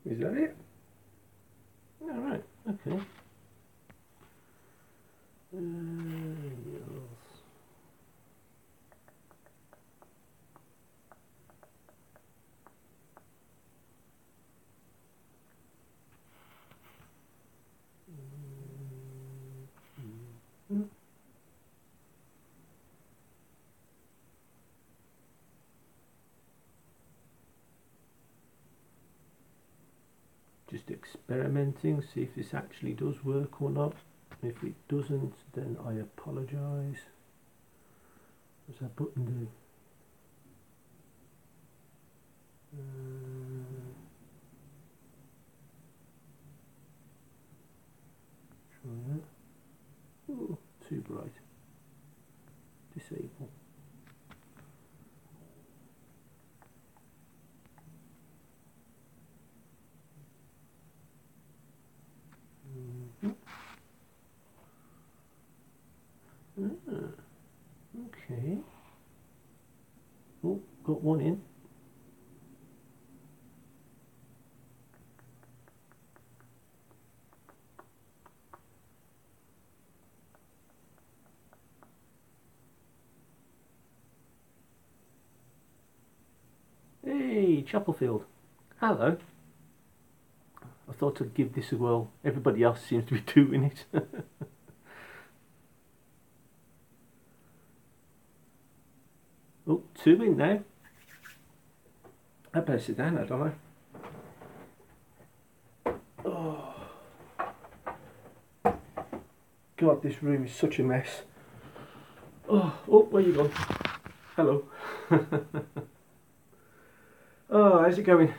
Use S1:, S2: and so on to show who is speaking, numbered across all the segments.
S1: Is that it? All right. Okay. Yes. Just experimenting, see if this actually does work or not. If it doesn't, then I apologise. What's that button do? Try that. Ooh, too bright. Disable. Okay. Oh, got one in. Hey, Chapelfield. Hello. I thought I'd give this a whirl. Everybody else seems to be doing it. Oh, two in now. I better sit down now, don't I? Oh. God, this room is such a mess. Oh, where you gone? Hello. Oh, how's it going?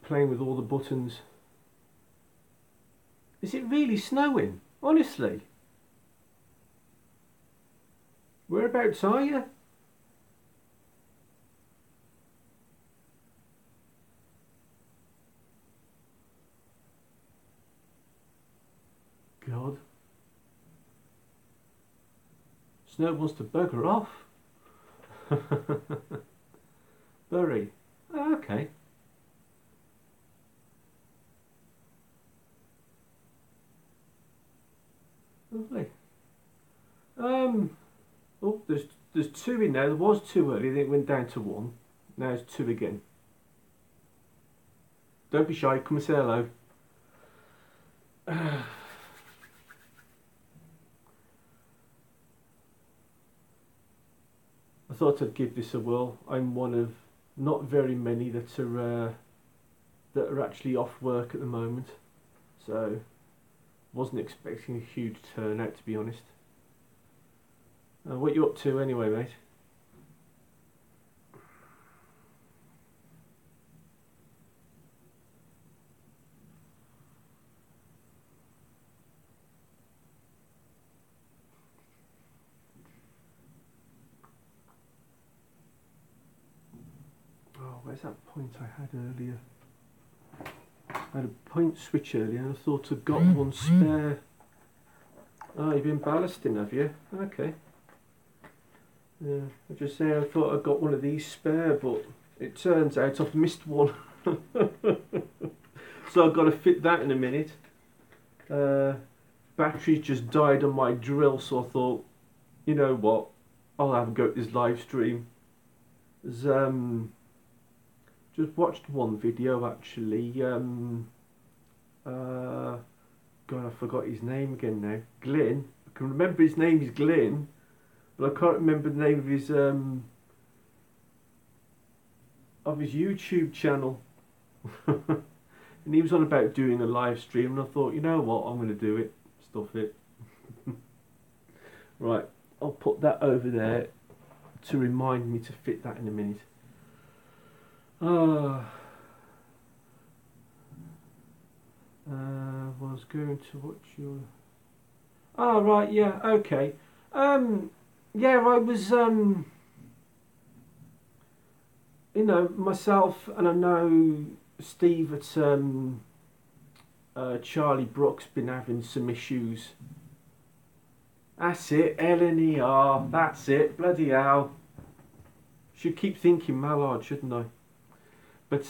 S1: Playing with all the buttons. Is it really snowing? Honestly? Whereabouts are you? God. Snow wants to bugger off. Bury. Oh, okay. Lovely. Oh, there's two in there. There was two earlier, then it went down to one. Now it's two again. Don't be shy, come and say hello. I thought I'd give this a whirl. I'm one of not very many that are actually off work at the moment, so wasn't expecting a huge turnout, to be honest. What you up to anyway, mate? Oh, where's that point I had earlier? I had a point switch earlier and I thought I'd got one spare. Oh, you've been ballasting, have you? Okay. Yeah, I just say I thought I'd got one of these spare, but it turns out I've missed one. So I've got to fit that in a minute. Battery just died on my drill, so I thought, you know what, I'll have a go at this live stream. Just watched one video actually. God, I forgot his name again now. Glyn. I can remember his name is Glyn, but I can't remember the name of his YouTube channel. And he was on about doing a live stream, and I thought, you know what, I'm going to do it. Stuff it. Right, I'll put that over there to remind me to fit that in a minute. Was going to watch your... Oh, right, yeah, okay. Yeah, I was, you know, myself, and I know Steve at Charlie Brook's been having some issues. That's it, LNER, that's it, bloody hell. Should keep thinking Mallard, shouldn't I? But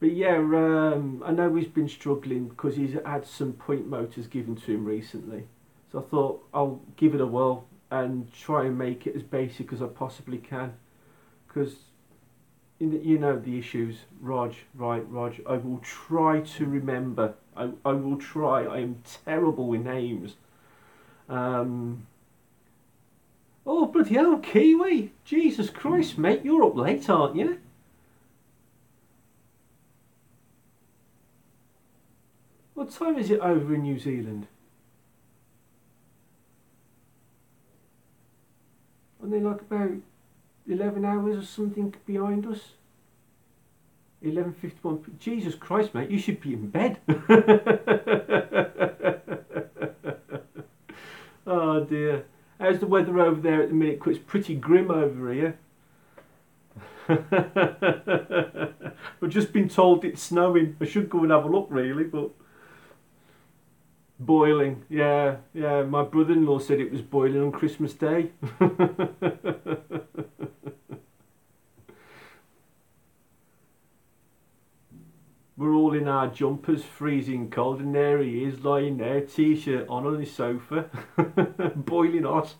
S1: yeah, I know he's been struggling because he's had some point motors given to him recently. So I thought I'll give it a whirl and try and make it as basic as I possibly can. Because you know the issues, Rog, right, Rog. I will try to remember. I will try. I am terrible with names. Oh, bloody hell, Kiwi! Jesus Christ, mate, you're up late, aren't you? What time is it over in New Zealand? Aren't they like about 11 hours or something behind us? 11:51. Jesus Christ, mate, you should be in bed. Oh dear. How's the weather over there at the minute? It's pretty grim over here. I've just been told it's snowing. I should go and have a look really, but boiling. Yeah, yeah. My brother-in-law said it was boiling on Christmas Day. We're all in our jumpers, freezing cold, and there he is lying there, t-shirt on his sofa, boiling hot.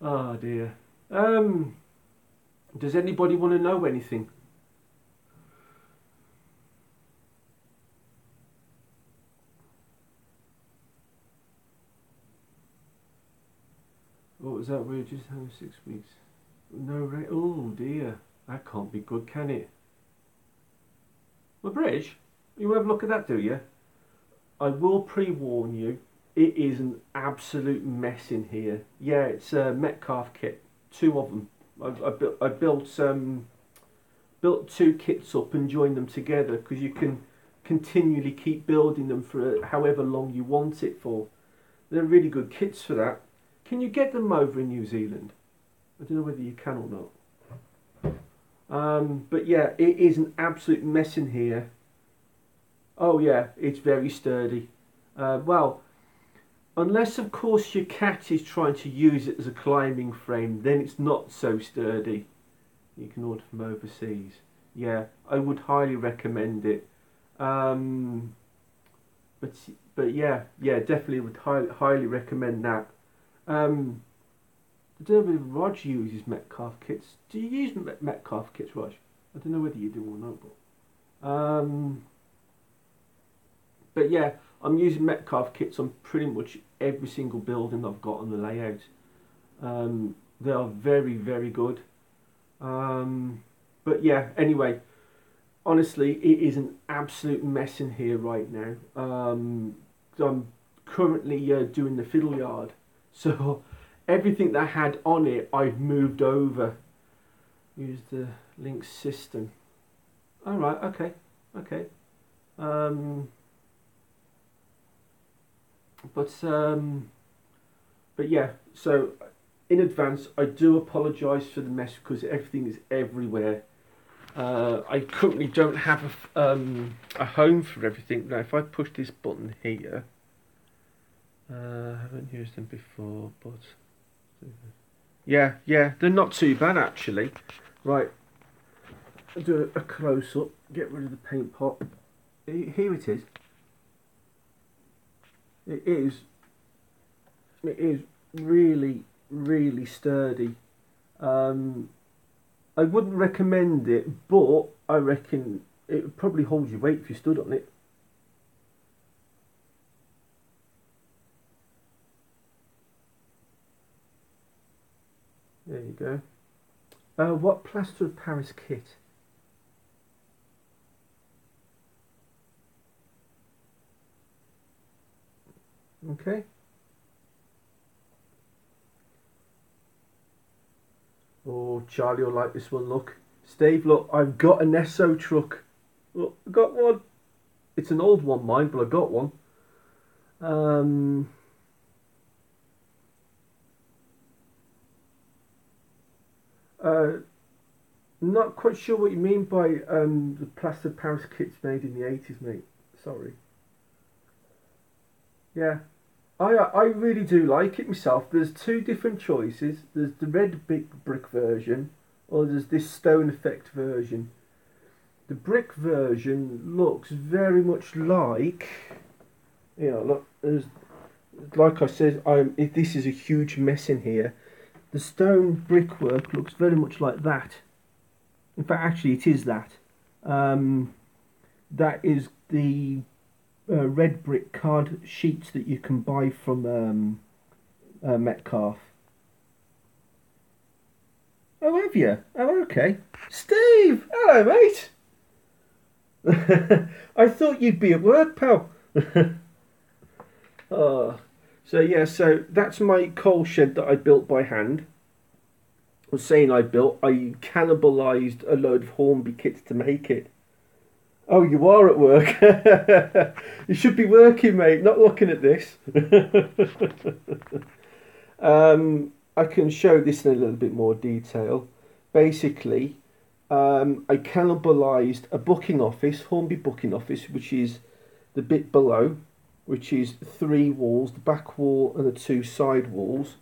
S1: Oh dear. Does anybody want to know anything? What was that? We were just having 6 weeks. No rain. Oh dear. That can't be good, can it? The bridge? You have a look at that, do you? I will pre-warn you. It is an absolute mess in here. Yeah, it's a Metcalf kit. 2 of them. I built 2 kits up and joined them together because you can continually keep building them for however long you want it for. They're really good kits for that. Can you get them over in New Zealand? I don't know whether you can or not. But yeah, it is an absolute mess in here. Oh yeah, it's very sturdy. Well, unless of course your cat is trying to use it as a climbing frame, then it's not so sturdy. You can order from overseas. Yeah, I would highly recommend it. But yeah, definitely would highly recommend that. I don't know if Rog uses Metcalf kits. Do you use Metcalf kits, Rog? I don't know whether you do or not. But yeah, I'm using Metcalf kits on pretty much every single building I've got on the layout. They are very, very good. But yeah, anyway, honestly, it is an absolute mess in here right now. I'm currently doing the fiddle yard, so everything that I had on it, I've moved over. Use the link system. All right, okay. But yeah, so in advance, I do apologise for the mess because everything is everywhere. I currently don't have a home for everything. Now, if I push this button here, I haven't used them before, but yeah, they're not too bad actually. Right, I'll do a close up, get rid of the paint pot. Here it is. It is really, really sturdy. I wouldn't recommend it, but I reckon it would probably hold your weight if you stood on it. There you go. What plaster of Paris kit? Okay. Oh, Charlie will like this one, look. Steve, look, I've got an Esso truck. Look, I got one. It's an old one, mine, but I got one. Not quite sure what you mean by the plaster of Paris kits made in the 80s, mate. Sorry. Yeah. I really do like it myself. There's two different choices. There's the red brick version, or there's this stone effect version. The brick version looks very much like, look, like I said, this is a huge mess in here. The stone brickwork looks very much like that. In fact, actually, it is that. That is the red brick card sheets that you can buy from Metcalf. Oh, have you? Oh, okay. Steve! Hello, mate! I thought you'd be at work, pal. Oh. So, yeah, so that's my coal shed that I built by hand. I was saying I cannibalised a load of Hornby kits to make it. Oh, you are at work. You should be working, mate, not looking at this. I can show this in a little bit more detail. Basically, I cannibalised a booking office, Hornby booking office, which is the bit below, which is 3 walls, the back wall and the 2 side walls.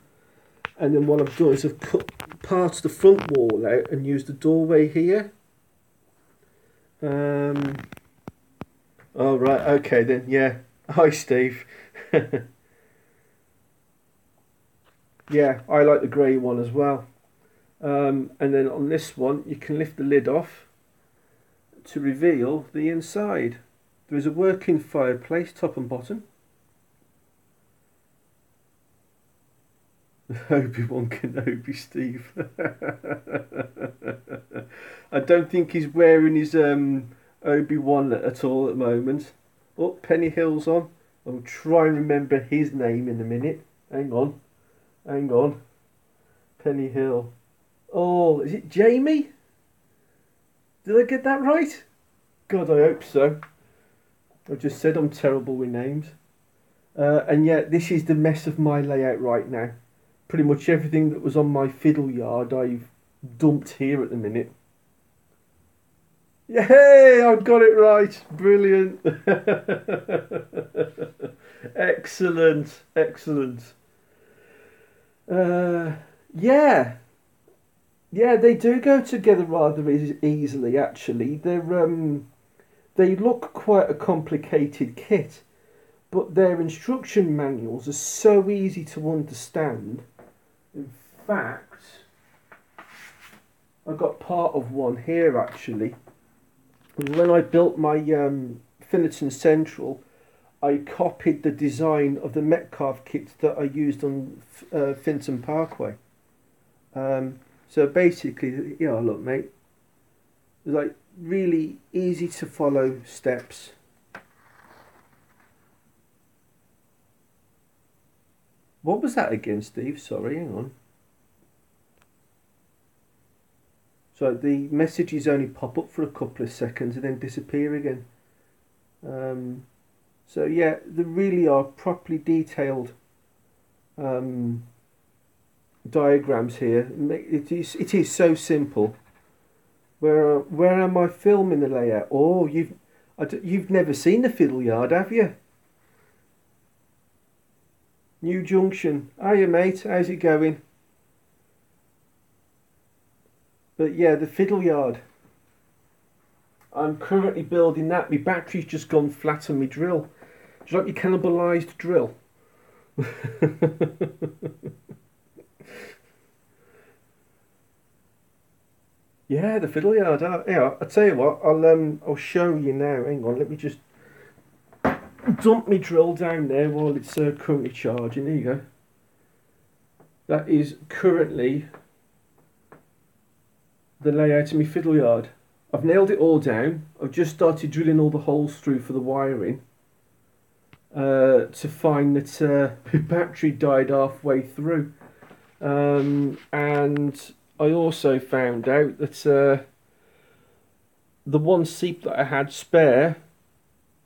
S1: And then what I've done is I've cut part of the front wall out and used the doorway here. Oh, right, okay then, yeah. Hi, Steve. Yeah, I like the grey one as well. And then on this one, you can lift the lid off to reveal the inside. There is a working fireplace, top and bottom. Obi-Wan Kenobi, Steve. I don't think he's wearing his Obi-Wan at all at the moment. Oh, Penny Hill's on. I'll try and remember his name in a minute. Hang on. Penny Hill. Oh, is it Jamie? Did I get that right? God, I hope so. I just said I'm terrible with names. And yet, this is the mess of my layout right now. Pretty much everything that was on my fiddle yard I've dumped here at the minute. Yay! I got it right. Brilliant. Excellent. Yeah, they do go together rather easily. Actually, they look quite a complicated kit, but their instruction manuals are so easy to understand. In fact, I got part of one here actually. When I built my Finnerton Central, I copied the design of the Metcalf kits that I used on Finnerton Parkway. So basically, look, mate, it's like really easy to follow steps. What was that again, Steve? Sorry, hang on. So the messages only pop up for a couple of seconds and then disappear again. So yeah, they really are properly detailed diagrams here. It is so simple. Where am I filming the layout? Oh, you've never seen the fiddle yard, have you? New Junction. Hiya, mate. How's it going? But yeah, the fiddle yard. I'm currently building that. My battery's just gone flat on my drill. Do you like your cannibalised drill? Yeah, the fiddle yard. Yeah, I'll tell you what. I'll show you now. Hang on. Let me just dump my drill down there while it's currently charging. There you go. That is currently the layout of my fiddle yard. I've nailed it all down. I've just started drilling all the holes through for the wiring to find that the battery died halfway through, and I also found out that the one seat that I had spare,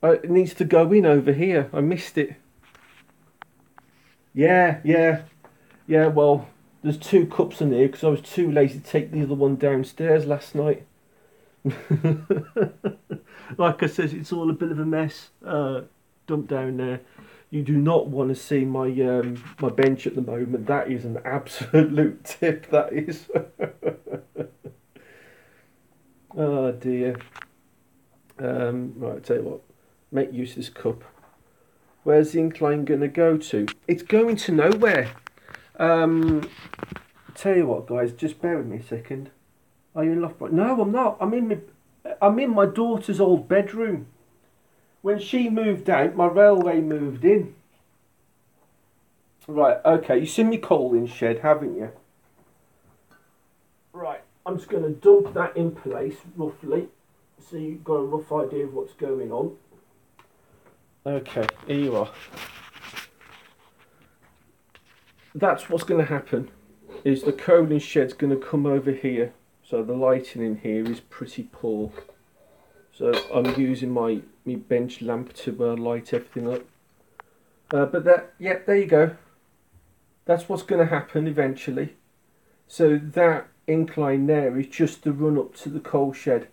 S1: it needs to go in over here. I missed it. Yeah, well, there's 2 cups in there because I was too lazy to take the other one downstairs last night. Like I said, it's all a bit of a mess. Dumped down there. You do not want to see my my bench at the moment. That is an absolute tip. That is. Oh dear. Right, I'll tell you what. Make use of this cup. Where's the incline going to go to? It's going to nowhere. Tell you what, guys. Just bear with me a second. Are you in Loughborough? No, I'm not. I'm in my daughter's old bedroom. When she moved out, my railway moved in. Right, okay, you've seen me coaling shed, haven't you? Right, I'm just going to dump that in place, roughly, so you've got a rough idea of what's going on. Okay, here you are. That's what's going to happen, is the coaling shed's going to come over here. So the lighting in here is pretty poor. So I'm using my bench lamp to light everything up. But that, yeah, there you go. That's what's going to happen eventually. So that incline there is just the run up to the coal shed.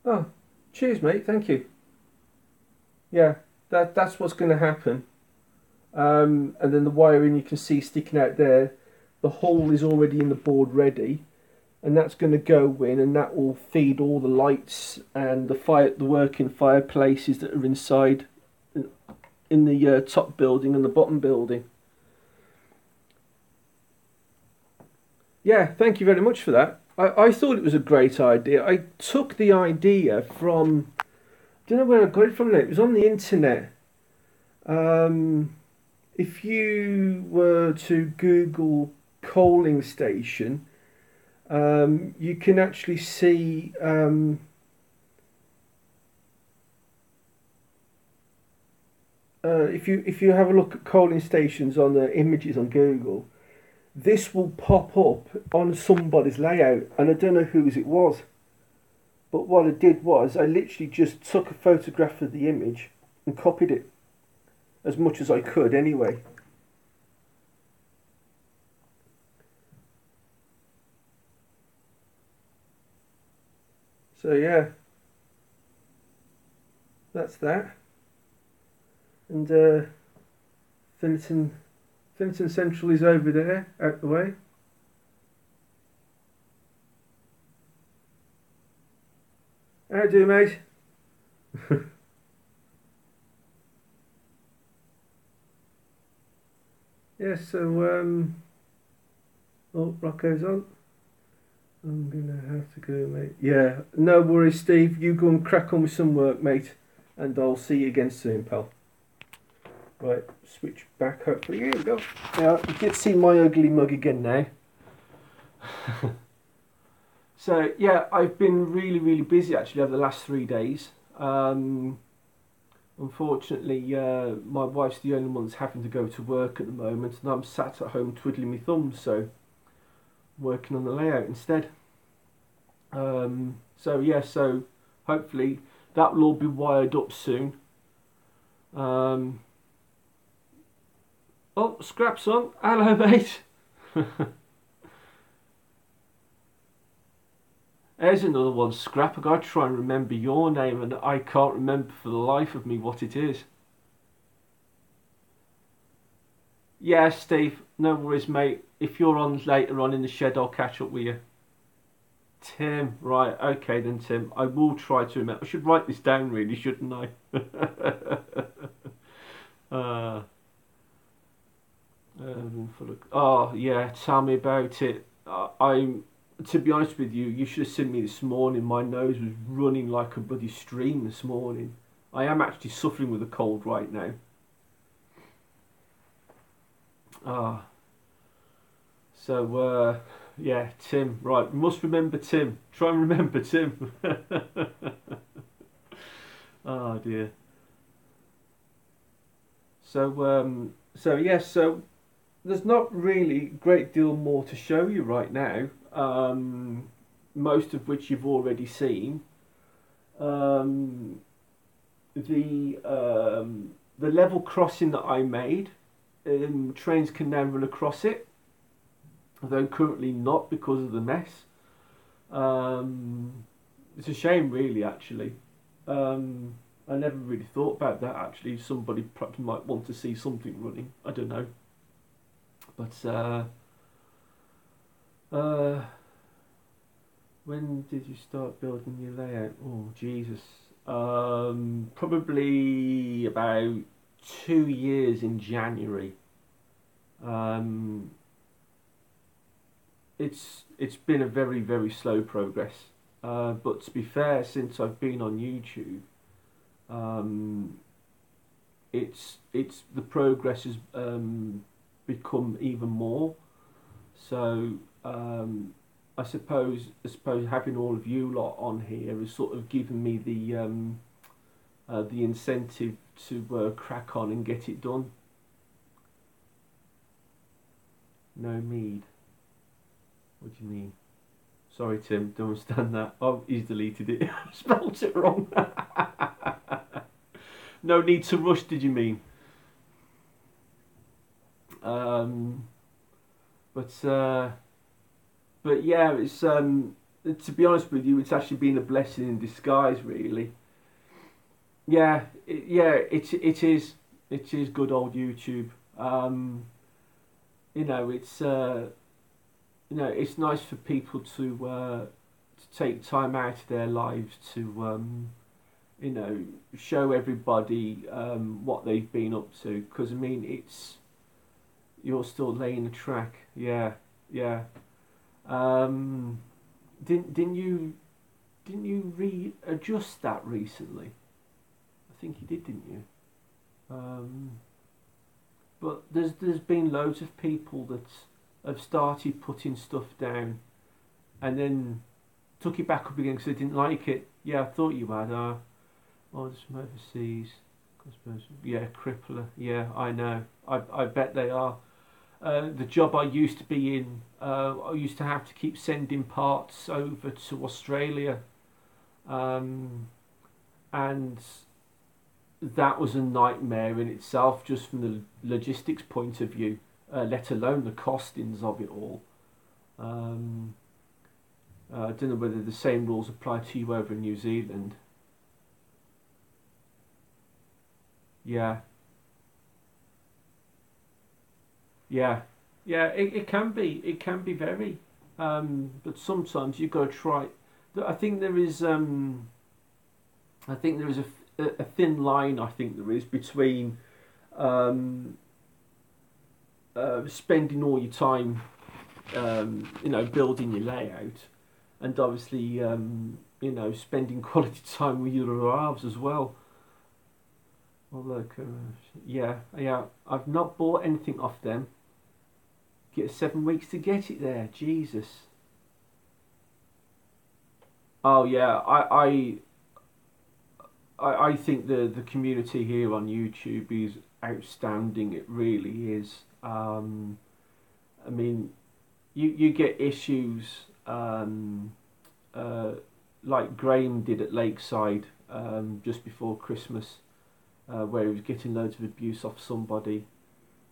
S1: Oh, cheers mate, thank you. Yeah, that's what's going to happen. And then the wiring you can see sticking out there. The hole is already in the board ready. And that's going to go in, and that will feed all the lights and the working fireplaces that are inside in the top building and the bottom building. Yeah, thank you very much for that. I thought it was a great idea. I took the idea from, I don't know where I got it from now. It was on the internet. If you were to Google coaling station, you can actually see if you have a look at coaling stations on the images on Google, this will pop up on somebody's layout, and I don't know whose it was. But what I did was I literally just took a photograph of the image and copied it as much as I could anyway. So yeah, that's that. And Finnerton Central is over there, out the way. How do you, mate? Yeah, so oh, Rocco's on. I'm gonna have to go, mate. Yeah, no worries, Steve. You go and crack on with some work, mate, and I'll see you again soon, pal. Right, switch back. Hopefully, here we go. Now you can see my ugly mug again now. So yeah, I've been really busy actually over the last 3 days. Unfortunately, my wife's the only one that's having to go to work at the moment, and I'm sat at home twiddling my thumbs. So working on the layout instead. So yeah, so hopefully that will all be wired up soon. Oh, Scrap's on. Hello, mate. There's another one, Scrap. I gotta try and remember your name, and I can't remember for the life of me what it is. Yeah, Steve, no worries, mate. If you're on later on in the shed, I'll catch up with you. Tim, right, okay then, Tim. I will try to remember. I should write this down, really, shouldn't I? Oh, yeah, tell me about it. To be honest with you, you should have seen me this morning. My nose was running like a bloody stream this morning. I am actually suffering with a cold right now. So, yeah, Tim, right, we must remember Tim. Try and remember Tim. Oh dear. So yes, so there's not really a great deal more to show you right now. Most of which you've already seen. The level crossing that I made, trains can now run across it, although currently not because of the mess. It's a shame, really, actually. I never really thought about that actually. Somebody perhaps might want to see something running. I don't know. But uh, when did you start building your layout? Oh Jesus. Probably about 2 years in January. Um, it's been a very very slow progress. But to be fair, since I've been on YouTube, um, it's the progress has become even more. So I suppose having all of you lot on here has sort of given me the incentive to crack on and get it done. No need. What do you mean? Sorry, Tim, don't understand that. Oh, he's deleted it. Spelled it wrong. No need to rush, did you mean? Um, but yeah, it's to be honest with you, it's actually been a blessing in disguise, really. Yeah, it is good old YouTube. You know, it's nice for people to take time out of their lives to you know, show everybody what they've been up to. Because I mean, you're still laying the track. Yeah, yeah. Um, didn't you readjust that recently? I think you did, didn't you? Um, but there's been loads of people that have started putting stuff down and then took it back up again because they didn't like it. Yeah, I thought you had. Oh, there's some overseas. I suppose. Yeah, crippler. Yeah, I know. I bet they are. The job I used to be in, I used to have to keep sending parts over to Australia, um, and that was a nightmare in itself, just from the logistics point of view, let alone the costings of it all. Um, I don't know whether the same rules apply to you over in New Zealand. Yeah, yeah, yeah. It can be very, but sometimes you've got to try. I think there is, a thin line. I think there is between um, spending all your time, building your layout, and obviously, spending quality time with your halves as well. Although, yeah, yeah, I've not bought anything off them. Get 7 weeks to get it there. Jesus. Oh yeah, I think the community here on YouTube is outstanding. It really is. I mean, you get issues uh, like Graham did at Lakeside just before Christmas, where he was getting loads of abuse off somebody.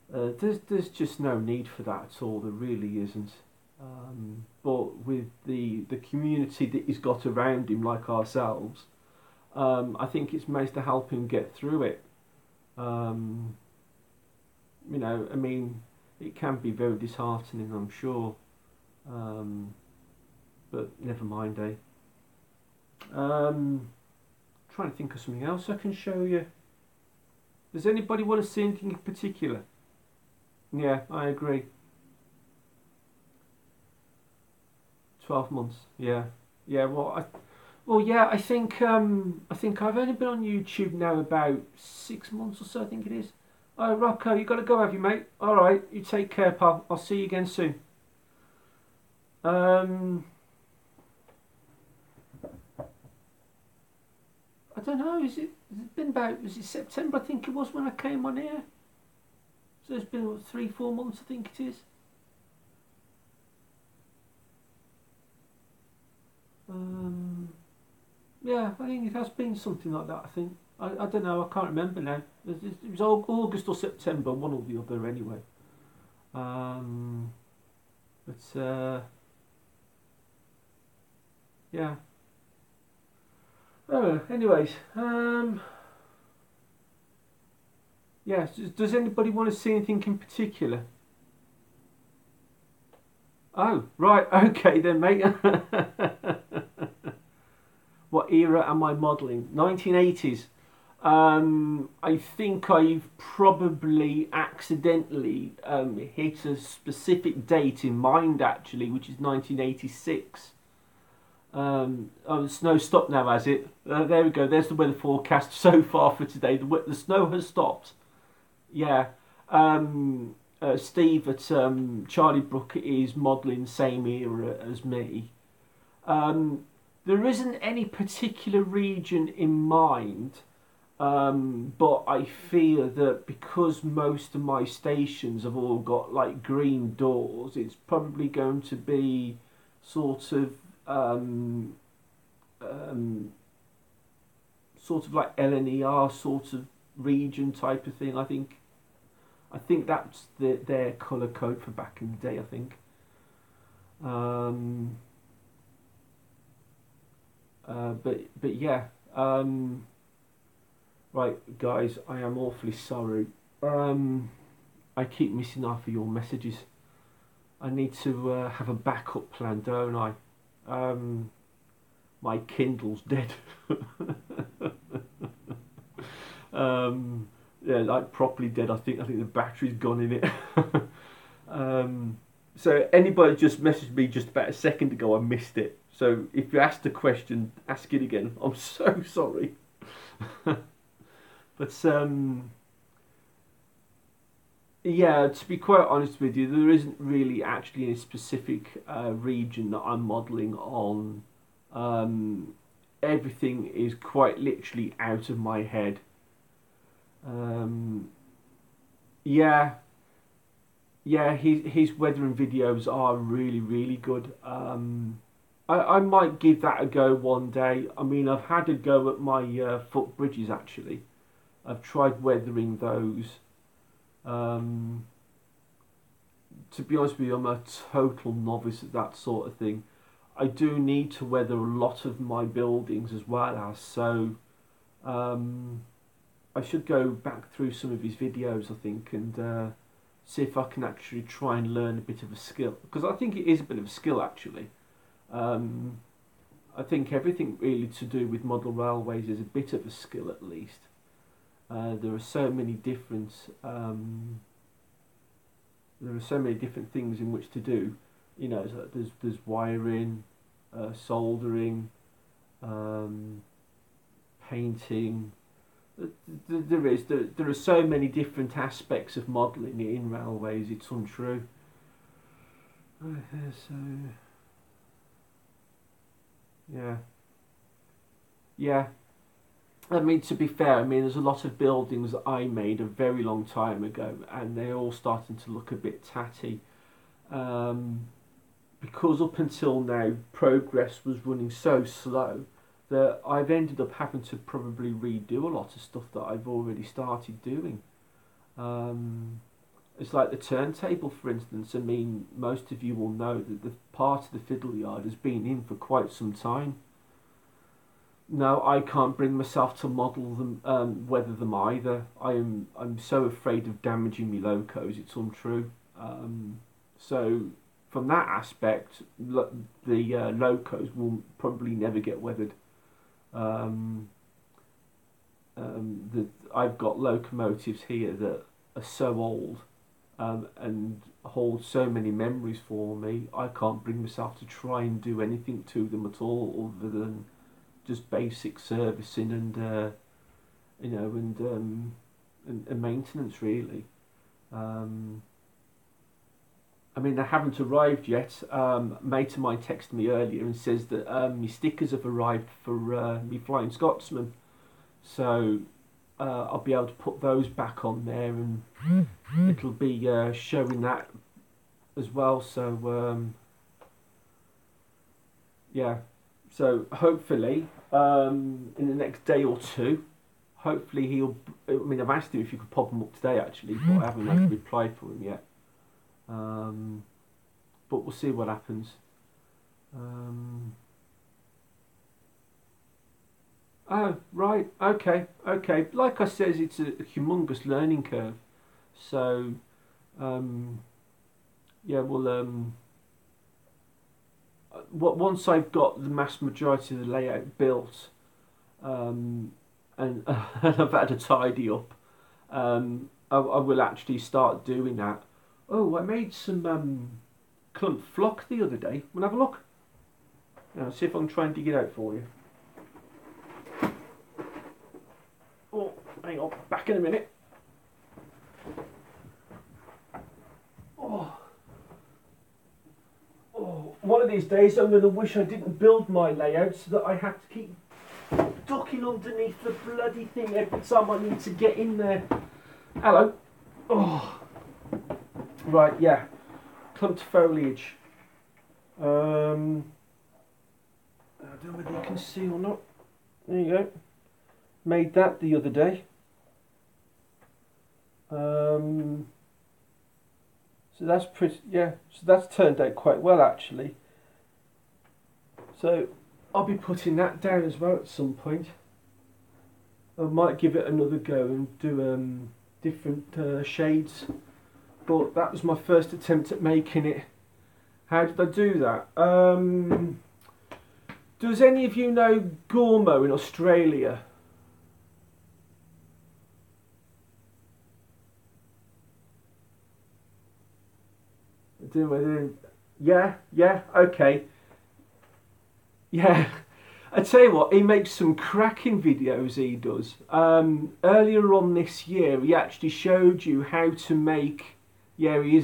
S1: There's just no need for that at all. There really isn't. But with the community that he's got around him, like ourselves, I think it's managed to help him get through it. Um, I mean, it can be very disheartening, I'm sure. Um, but never mind, eh? Trying to think of something else I can show you. Does anybody want to see anything in particular? Yeah, I agree. 12 months. Yeah, yeah. Well, yeah. I think I've only been on YouTube now about 6 months or so. I think it is. Oh, Rocco, you got to go, have you, mate? All right, you take care, pal. I'll see you again soon. Um, I don't know. Has it been about? Was it September? I think it was when I came on here. So it's been what, 3, 4 months. I think it is. Um, yeah, I think it has been something like that. I think. I don't know. I can't remember now. It was August or September, one or the other, anyway. Um, but yeah. Oh, anyways. Yeah, does anybody want to see anything in particular? Oh, right, okay then, mate. What era am I modelling? 1980s. I think I've probably accidentally hit a specific date in mind, actually, which is 1986. Oh, the snow stopped now, has it? There we go. There's the weather forecast so far for today. The snow has stopped. Yeah. Steve at Charlie Brook is modelling the same era as me. There isn't any particular region in mind, but I fear that because most of my stations have all got like green doors, it's probably going to be sort of um, um, sort of like LNER sort of region type of thing. I think that's their colour code for back in the day. I think. Um, but yeah. Right, guys, I am awfully sorry. I keep missing half of your messages. I need to have a backup plan, don't I? My Kindle's dead. Yeah, like properly dead. I think the battery's gone in it. So anybody just messaged me just about a second ago. I missed it. So if you asked a question, ask it again. I'm so sorry. But yeah, to be quite honest with you, there isn't really actually a specific region that I'm modelling on. Everything is quite literally out of my head. Um, yeah, yeah, his weathering videos are really, really good. I might give that a go one day. I mean, I've had a go at my footbridges actually. I've tried weathering those. Um, to be honest with you, I'm a total novice at that sort of thing. I do need to weather a lot of my buildings as well as so. Um, I should go back through some of his videos, I think, and see if I can actually try and learn a bit of a skill because I think it is a bit of a skill actually. Um, I think everything really to do with model railways is a bit of a skill at least. There are so many different things in which to do. You know, so there's wiring, soldering, um, painting. There are so many different aspects of modelling in railways. It's untrue. So yeah, yeah. I mean, to be fair, I mean, there's a lot of buildings that I made a very long time ago, and they're all starting to look a bit tatty. Um, because up until now, progress was running so slow that I've ended up having to probably redo a lot of stuff that I've already started doing. Um, it's like the turntable, for instance. I mean, most of you will know that the part of the fiddle yard has been in for quite some time. No, I can't bring myself to model them, weather them either. I'm so afraid of damaging my locos. It's untrue. So from that aspect, the locos will probably never get weathered. Um, I've got locomotives here that are so old and hold so many memories for me. I can't bring myself to try and do anything to them at all, other than just basic servicing and you know and maintenance really. Um, I mean, they haven't arrived yet. A mate of mine texted me earlier and says that my stickers have arrived for me Flying Scotsman, so I'll be able to put those back on there, and it'll be showing that as well. So yeah, so hopefully in the next day or two, hopefully he'll. I mean, I've asked him if you could pop them up today actually, but I haven't had a reply for him yet. But we'll see what happens. Um, Oh, right. Okay. Okay. Like I says, it's a humongous learning curve. So, um, yeah. Well, once I've got the mass majority of the layout built, um, and, and I've had to tidy up, I will actually start doing that. Oh, I made some clump flock the other day. Wanna have a look? Now, see if I can try and dig it out for you. Oh, hang on, back in a minute. Oh, oh, one of these days I'm going to wish I didn't build my layout so that I have to keep ducking underneath the bloody thing every time I need to get in there. Hello. Oh, right, yeah. Clumped foliage. I don't know whether you can see or not. There you go. Made that the other day. So that's pretty, yeah, so that's turned out quite well actually. So I'll be putting that down as well at some point. I might give it another go and do different shades, but that was my first attempt at making it. How did I do that? Does any of you know Gormo in Australia? Yeah, yeah, okay. Yeah, I tell you what, he makes some cracking videos, he does. Earlier on this year, he actually showed you how to make. Yeah, he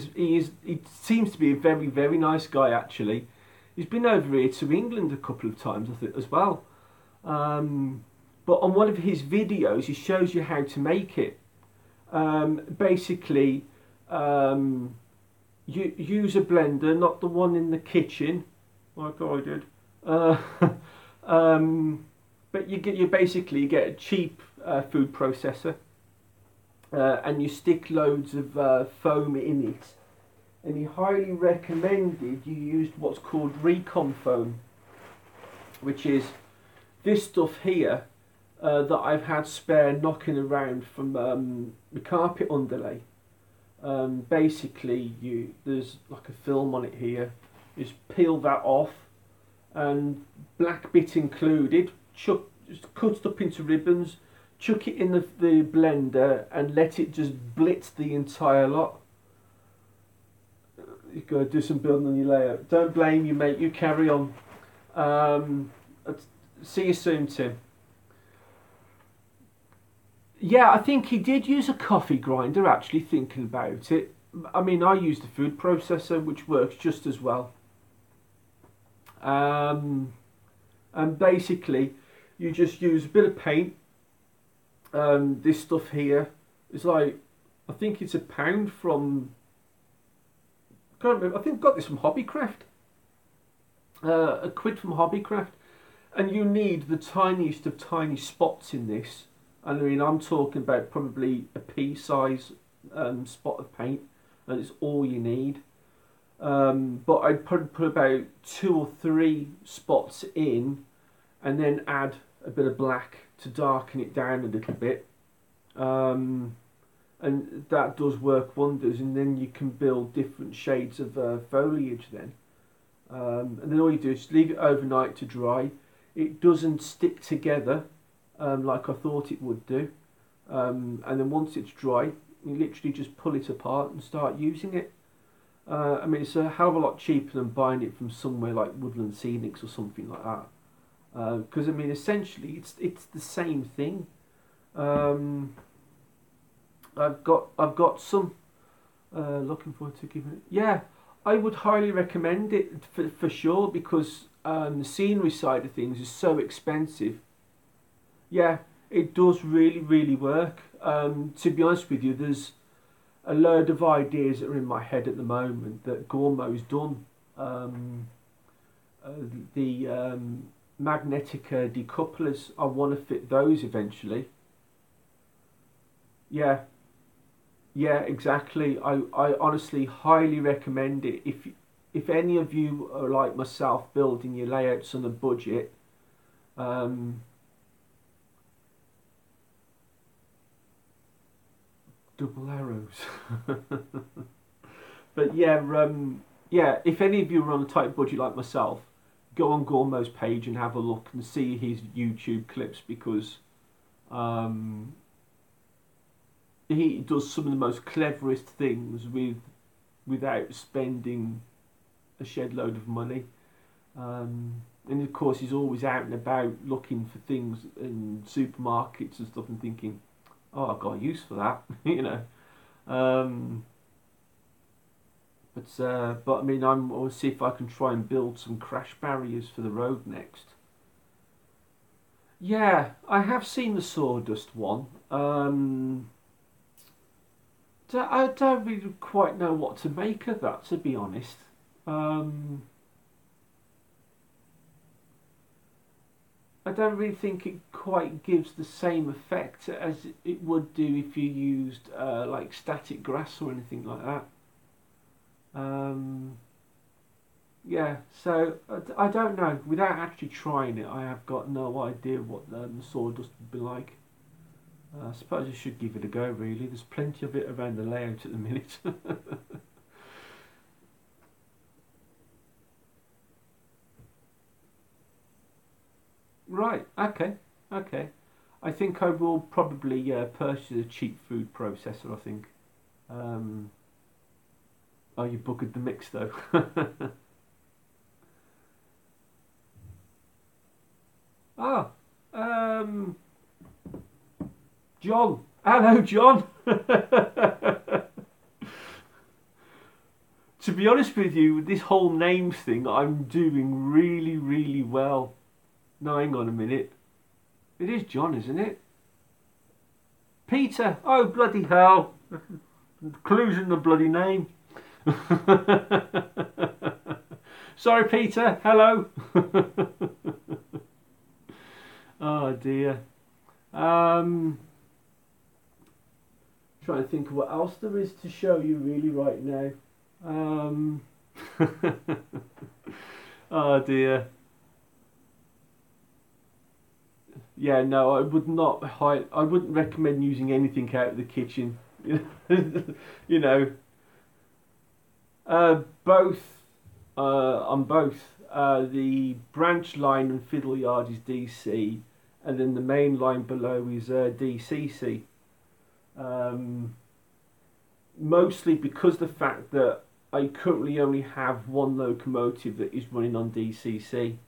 S1: seems to be a very, very nice guy, actually. He's been over here to England a couple of times, I think, as well. But on one of his videos, he shows you how to make it. Basically, you use a blender, not the one in the kitchen, like I did. Uh, but you basically get a cheap food processor, and you stick loads of foam in it. And he highly recommended you used what's called recon foam, which is this stuff here that I've had spare knocking around from the carpet underlay. Basically, there's like a film on it here. You just peel that off, and black bit included. Just cut it up into ribbons. Chuck it in the blender and let it just blitz the entire lot. You gotta do some building on your layout. Don't blame you, mate. You carry on. See you soon, Tim. Yeah, I think he did use a coffee grinder, actually, thinking about it. I mean, I used a food processor, which works just as well. And basically, you just use a bit of paint. This stuff here is like, I think it's £1 from, I can't remember, I think I got this from Hobbycraft. £1 from Hobbycraft. And you need the tiniest of tiny spots in this. I mean, I'm talking about probably a pea-size spot of paint, and it's all you need. But I'd probably put about 2 or 3 spots in, and then add a bit of black to darken it down a little bit. And that does work wonders, and then you can build different shades of foliage then. And then all you do is leave it overnight to dry. It doesn't stick together like I thought it would do. And then once it's dry, you literally just pull it apart and start using it. I mean, it's a hell of a lot cheaper than buying it from somewhere like Woodland Scenics or something like that. Because I mean, essentially, it's the same thing. I've got some. Looking forward to giving it. Yeah, I would highly recommend it for sure, because the scenery side of things is so expensive. Yeah, it does really work. To be honest with you, there's a load of ideas that are in my head at the moment that Gormo's done. The Magnetica decouplers, I want to fit those eventually. Yeah, yeah, exactly. I honestly highly recommend it. If any of you are like myself, building your layouts on a budget, double arrows. But yeah, yeah. If any of you are on a tight budget like myself, go on Gormo's page and have a look and see his YouTube clips, because he does some of the most cleverest things without spending a shed load of money. And of course, he's always out and about looking for things in supermarkets and stuff, and thinking, "Oh, I've got a use for that," you know. But I mean, I'll see if I can try and build some crash barriers for the road next. Yeah, I have seen the sawdust one. I don't really quite know what to make of that, to be honest. I don't really think it quite gives the same effect as it would do if you used like static grass or anything like that. Yeah, so I don't know. Without actually trying it, I have got no idea what the sawdust would be like. I suppose I should give it a go, really. There's plenty of it around the layout at the minute. Right, okay, okay. I think I will probably purchase a cheap food processor, I think. Oh, you buggered the mix, though. Ah, John. Hello, John. To be honest with you, with this whole name thing, I'm doing really, really well. No, hang on a minute. It is John, isn't it? Peter. Oh, bloody hell. Clues in the bloody name. Sorry, Peter. Hello. Oh, dear. Trying to think of what else there is to show you really right now. Oh, dear. Yeah, no, I would not hide. I wouldn't recommend using anything out of the kitchen. You know, both on both the branch line and fiddle yard is DC, and then the main line below is DCC. Mostly because the fact that I currently only have one locomotive that is running on DCC.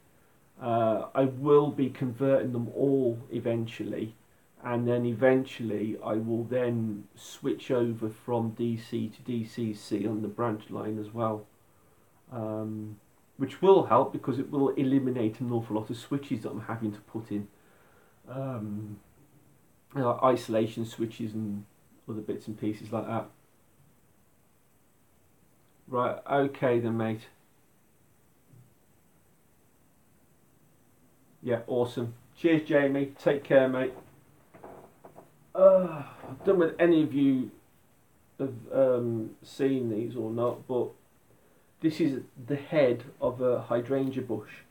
S1: I will be converting them all eventually, and then eventually I will then switch over from DC to DCC on the branch line as well, which will help because it will eliminate an awful lot of switches that I'm having to put in, like isolation switches and other bits and pieces like that. Right, okay then, mate. Yeah, awesome. Cheers, Jamie. Take care, mate. I don't know if any of you have seen these or not, but this is the head of a hydrangea bush,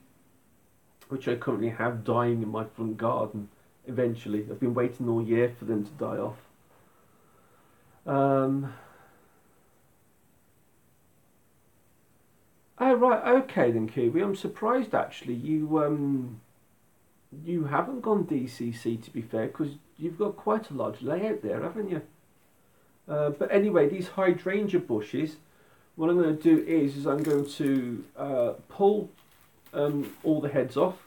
S1: which I currently have dying in my front garden. Eventually, I've been waiting all year for them to die off. Oh right, okay then, Kiwi. I'm surprised actually. You haven't gone DCC, to be fair, because you've got quite a large layout there, haven't you? But anyway, these hydrangea bushes, what I'm going to do is I'm going to pull all the heads off,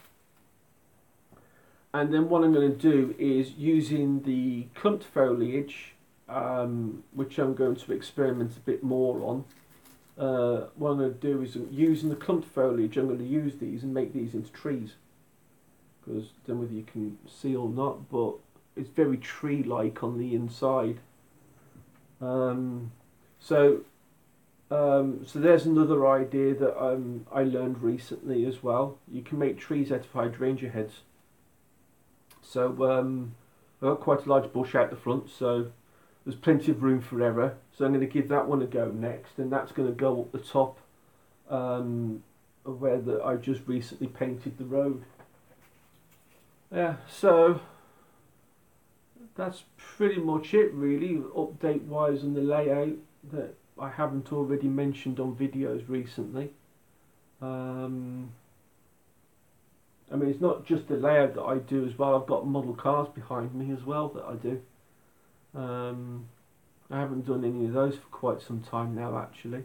S1: and then what I'm going to do is, using the clumped foliage, which I'm going to experiment a bit more on, what I'm going to do is, using the clumped foliage, I'm going to use these and make these into trees. Because I don't know whether you can see or not, but it's very tree-like on the inside. So there's another idea that I learned recently as well. You can make trees out of hydrangea heads. So I've got quite a large bush out the front, so there's plenty of room for error. So I'm going to give that one a go next, and that's going to go up the top of where I just recently painted the road. Yeah, so that's pretty much it really, update wise on the layout that I haven't already mentioned on videos recently. I mean, it's not just the layout that I do as well. I've got model cars behind me as well that I do. I haven't done any of those for quite some time now, actually.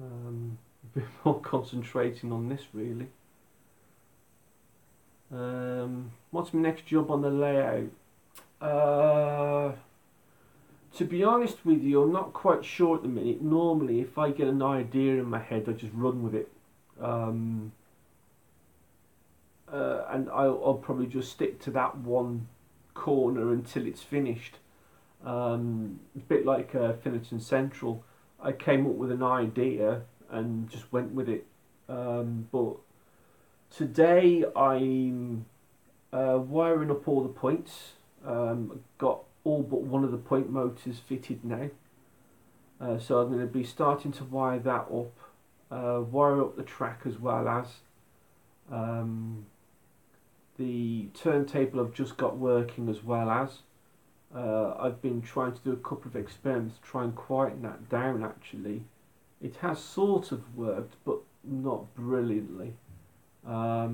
S1: A bit more concentrating on this, really. What's my next job on the layout? To be honest with you, I'm not quite sure at the minute. Normally, if I get an idea in my head, I just run with it. And I'll probably just stick to that one corner until it's finished. A bit like Finnerton Central. I came up with an idea and just went with it. But today I'm wiring up all the points. Got all but one of the point motors fitted now. So I'm going to be starting to wire that up. Wire up the track as well as the turntable I've just got working as well as. I've been trying to do a couple of experiments to try and quieten that down actually. It has sort of worked but not brilliantly. But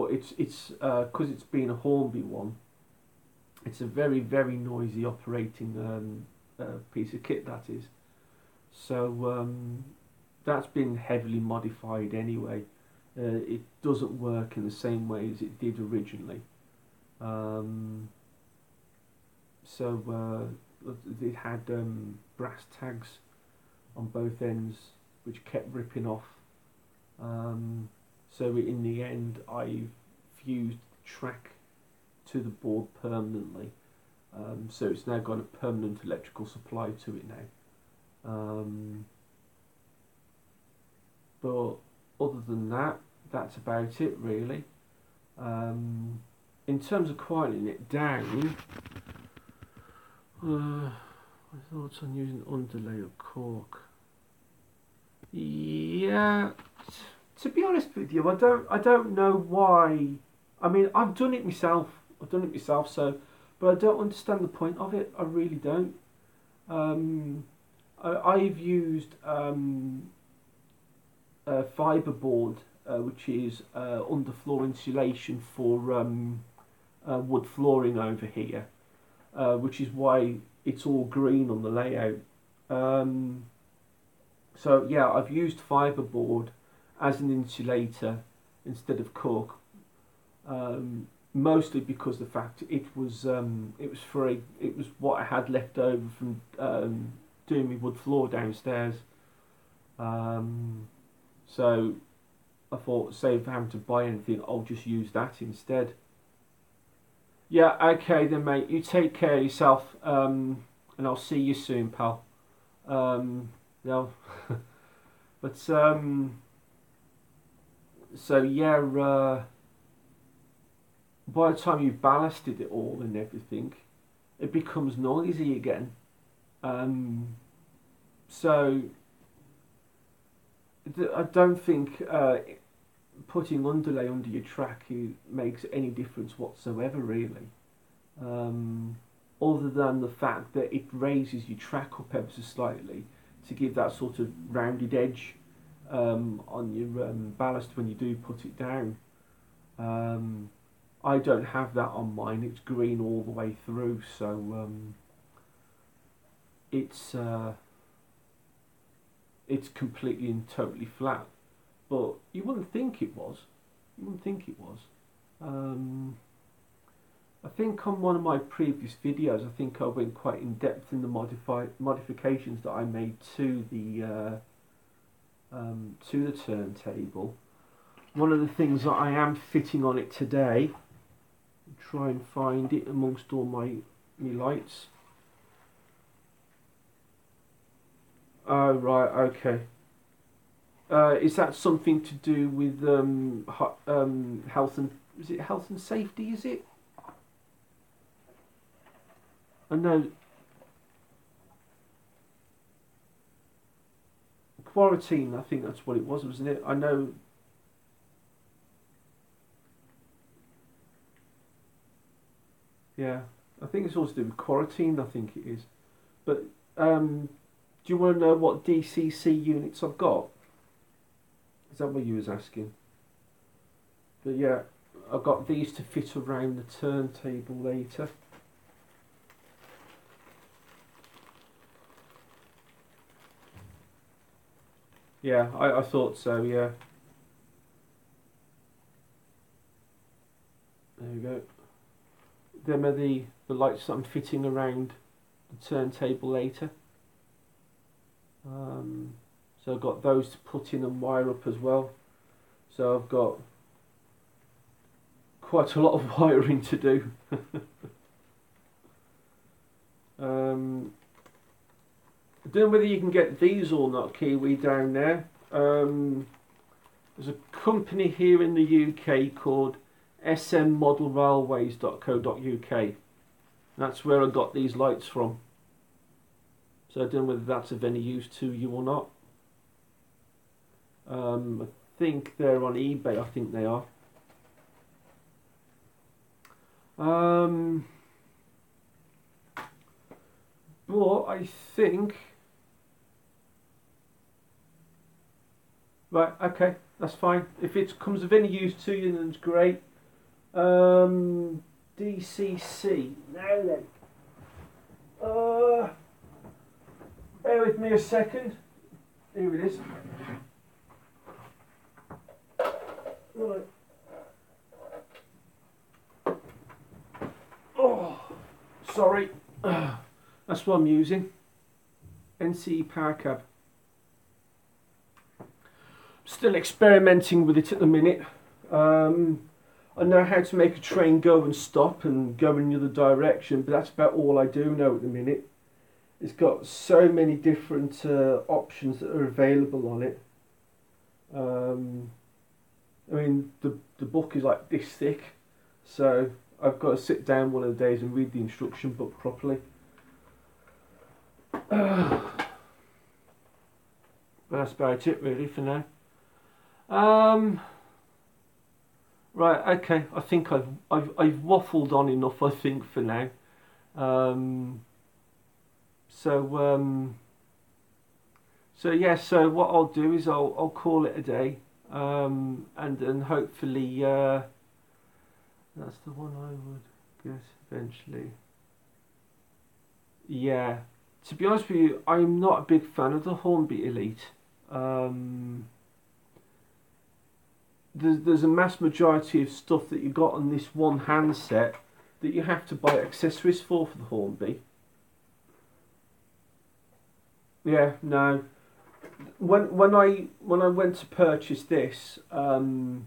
S1: it's because it's been a Hornby one, it's a very noisy operating piece of kit, that is. So that's been heavily modified anyway. It doesn't work in the same way as it did originally. It had brass tags on both ends which kept ripping off. So in the end I fused the track to the board permanently. So it's now got a permanent electrical supply to it now. But other than that, that's about it really. In terms of quieting it down, my thoughts on using underlay or cork. Yeah, to be honest with you, I don't know why. I mean, I've done it myself. So, but I don't understand the point of it. I really don't. I've used fiberboard, which is underfloor insulation for wood flooring over here, which is why it's all green on the layout. So yeah, I've used fiberboard as an insulator instead of cork, mostly because the fact it was what I had left over from doing my wood floor downstairs. So I thought, save having to buy anything, I'll just use that instead. Yeah, okay then mate, you take care of yourself, and I'll see you soon, pal. Yeah. But so yeah, by the time you've ballasted it all and everything, it becomes noisy again. So I don't think putting underlay under your track makes any difference whatsoever really, other than the fact that it raises your track up ever so slightly to give that sort of rounded edge on your ballast when you do put it down. I don't have that on mine. It's green all the way through, so it's completely and totally flat. But you wouldn't think it was. I think on one of my previous videos, I think I went quite in depth in the modifications that I made to the turntable. One of the things that I am fitting on it today, try and find it amongst all my lights. Oh right, okay. Is that something to do with health and safety? Is it? I know. Quarantine, I think that's what it was, wasn't it? I know. Yeah, I think it's also to do with quarantine, I think it is. But do you want to know what DCC units I've got? Is that what you was asking? But yeah, I've got these to fit around the turntable later. Yeah, I thought so, yeah. There we go. Them are the lights that I'm fitting around the turntable later. So I've got those to put in and wire up as well. So I've got quite a lot of wiring to do. I don't know whether you can get these or not, Kiwi, down there. There's a company here in the UK called smmodelrailways.co.uk. That's where I got these lights from. So I don't know whether that's of any use to you or not. I think they're on eBay, I think they are. But I think... Right, okay, that's fine. If it comes of any use to you, then it's great. DCC. Now then. Bear with me a second. Here it is. Right. Oh, sorry. That's what I'm using. NCE Power Cab. Still experimenting with it at the minute. I know how to make a train go and stop and go in the other direction, but that's about all I do know at the minute. It's got so many different options that are available on it. I mean, the book is like this thick, so I've got to sit down one of the days and read the instruction book properly. But that's about it really for now. Right, okay. I think I've waffled on enough, I think, for now. So yeah. So what I'll do is I'll call it a day, and then hopefully that's the one I would guess eventually. Yeah. To be honest with you, I'm not a big fan of the Hornby Elite. There's a mass majority of stuff that you got on this one handset that you have to buy accessories for the Hornby. Yeah, no. When I went to purchase this, I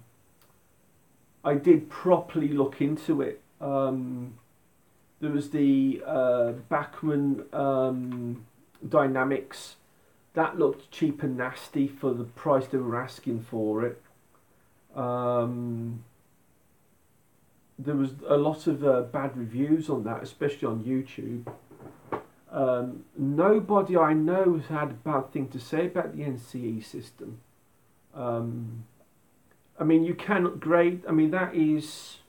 S1: did properly look into it. There was the Bachmann Dynamics. That looked cheap and nasty for the price they were asking for it. There was a lot of bad reviews on that, especially on YouTube. Nobody I know has had a bad thing to say about the NCE system. I mean, you can upgrade. I mean, that is...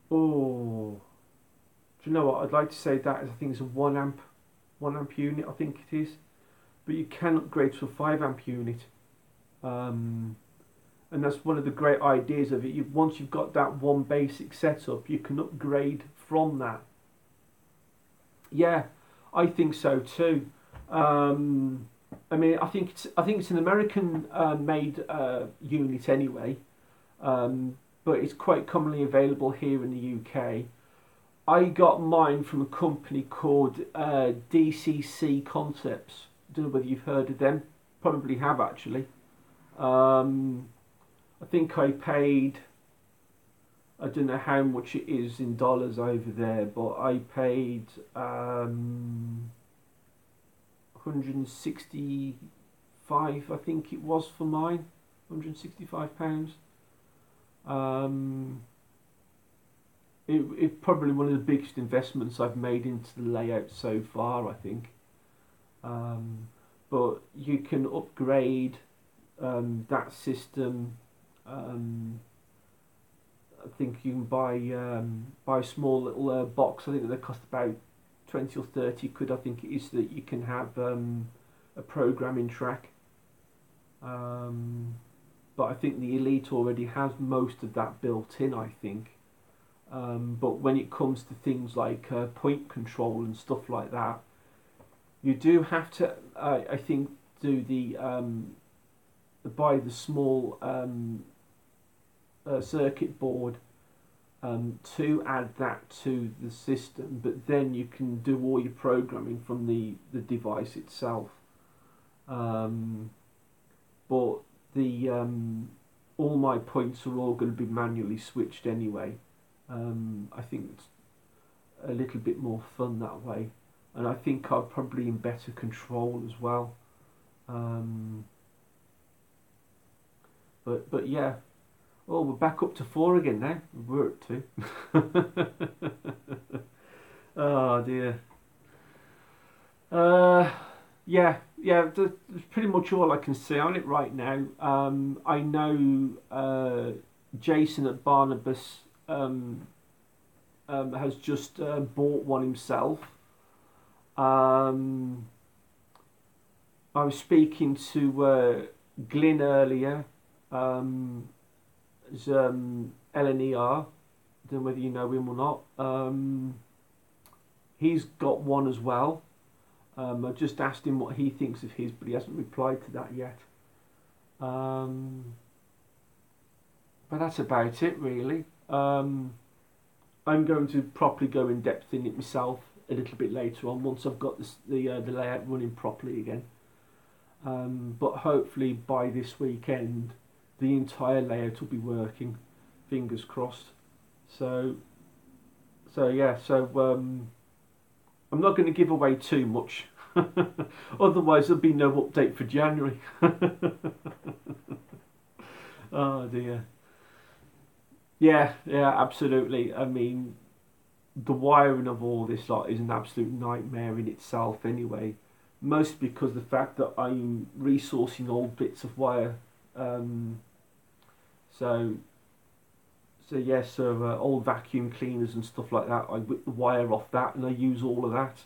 S1: Oh, do you know what? I'd like to say that is, I think it's a 1 amp unit, I think it is. But you can upgrade to a 5 amp unit. And that's one of the great ideas of it. Once you've got that one basic setup, you can upgrade from that. Yeah, I think so too. I mean, I think it's an American made unit anyway, but it's quite commonly available here in the UK. I got mine from a company called DCC Concepts. I don't know whether you've heard of them. Probably have actually. I think I paid, I don't know how much it is in dollars over there, but I paid 165, I think it was for mine, £165. It's probably one of the biggest investments I've made into the layout so far, I think. But you can upgrade that system I think you can buy a small little box. I think they cost about 20 or 30 quid. I think it is, that you can have a programming track. But I think the Elite already has most of that built in, I think. But when it comes to things like point control and stuff like that, you do have to, I think, do buy the small circuit board to add that to the system. But then you can do all your programming from the device itself. But the all my points are all going to be manually switched anyway. I think it's a little bit more fun that way, and I think I'm probably in better control as well. But yeah. Oh, we're back up to 4 again now. We're at 2. Oh dear. Yeah, that's pretty much all I can say on it right now. I know Jason at Barnabas has just bought one himself. I was speaking to Glyn earlier. As LNER, I don't know whether you know him or not. He's got one as well. I just asked him what he thinks of his, but he hasn't replied to that yet. But that's about it, really. I'm going to properly go in depth in it myself a little bit later on, once I've got the layout running properly again. But hopefully by this weekend, the entire layout will be working. Fingers crossed. So yeah. I'm not going to give away too much. Otherwise, there'll be no update for January. Oh dear. Yeah, absolutely. I mean, the wiring of all this lot is an absolute nightmare in itself anyway. Mostly because of the fact that I'm resourcing old bits of wire. Old vacuum cleaners and stuff like that. I whip the wire off that and I use all of that.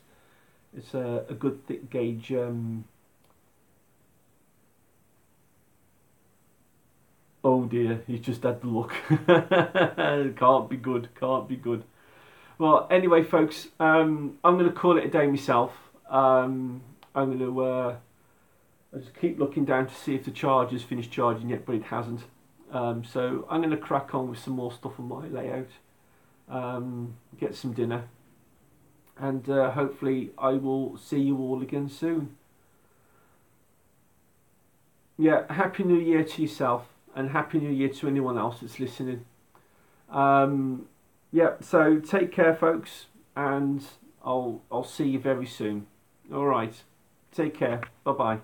S1: It's a good thick gauge. Oh dear, he's just had the look. Can't be good. Well, anyway, folks, I'm going to call it a day myself. I'm going to I just keep looking down to see if the charger's finished charging yet, but it hasn't. So I'm going to crack on with some more stuff on my layout, get some dinner, and hopefully I will see you all again soon. Yeah, Happy New Year to yourself, and Happy New Year to anyone else that's listening. Yeah, so take care, folks, and I'll see you very soon. All right, take care. Bye bye.